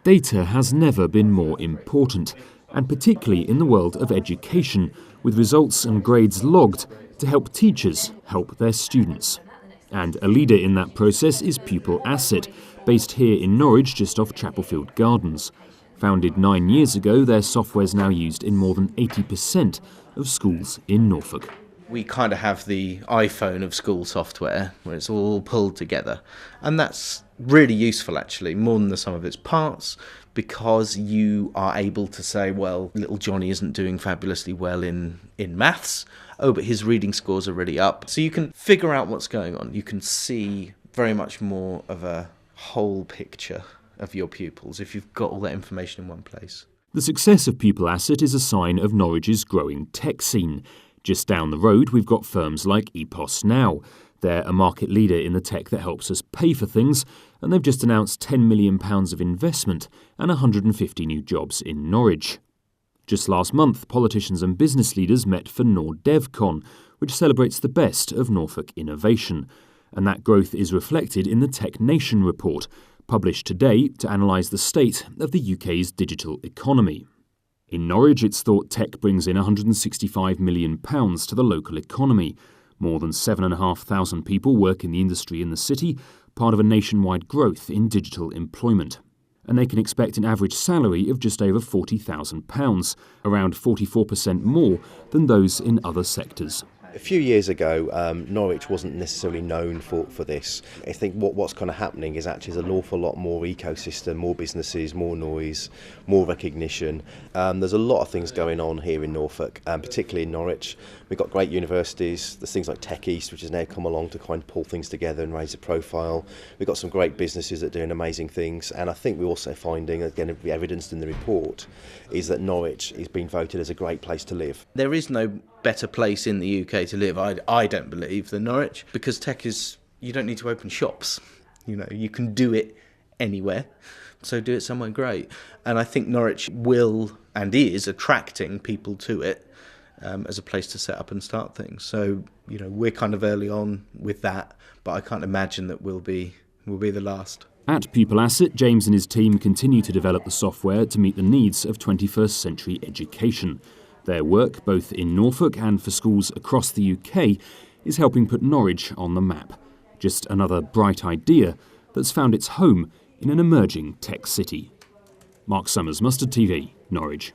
Data has never been more important, and particularly in the world of education, with results and grades logged to help teachers help their students. And a leader in that process is Pupil Asset, based here in Norwich, just off Chapelfield Gardens. Founded 9 years ago, their software is now used in more than 80% of schools in Norfolk. We kind of have the iPhone of school software, where it's all pulled together. And that's really useful, actually, more than the sum of its parts, because you are able to say, well, little Johnny isn't doing fabulously well in maths. Oh, but his reading scores are really up. So you can figure out what's going on. You can see very much more of a whole picture of your pupils if you've got all that information in one place. The success of Pupil Asset is a sign of Norwich's growing tech scene. Just down the road, we've got firms like Norfolk Now. They're a market leader in the tech that helps us pay for things, and they've just announced £10 million of investment and 150 new jobs in Norwich. Just last month, politicians and business leaders met for NorDevCon, which celebrates the best of Norfolk innovation. And that growth is reflected in the Tech Nation report, published today to analyse the state of the UK's digital economy. In Norwich, it's thought tech brings in £165 million to the local economy. More than 7,500 people work in the industry in the city, part of a nationwide growth in digital employment. And they can expect an average salary of just over £40,000, around 44% more than those in other sectors. A few years ago, Norwich wasn't necessarily known for this. I think what's kind of happening is actually there's an awful lot more ecosystem, more businesses, more noise, more recognition. There's a lot of things going on here in Norfolk, particularly in Norwich. We've got great universities. There's things like Tech East, which has now come along to kind of pull things together and raise the profile. We've got some great businesses that are doing amazing things. And I think we're also finding, again, evidenced in the report, is that Norwich is being voted as a great place to live. There is no better place in the UK to live, I don't believe, than Norwich, because tech is, you don't need to open shops. You can do it anywhere, so do it somewhere great. And I think Norwich will and is attracting people to it as a place to set up and start things. So, we're kind of early on with that, but I can't imagine that we'll be the last. At Pupil Asset, James and his team continue to develop the software to meet the needs of 21st century education. Their work, both in Norfolk and for schools across the UK, is helping put Norwich on the map. Just another bright idea that's found its home in an emerging tech city. Mark Summers, Mustard TV, Norwich.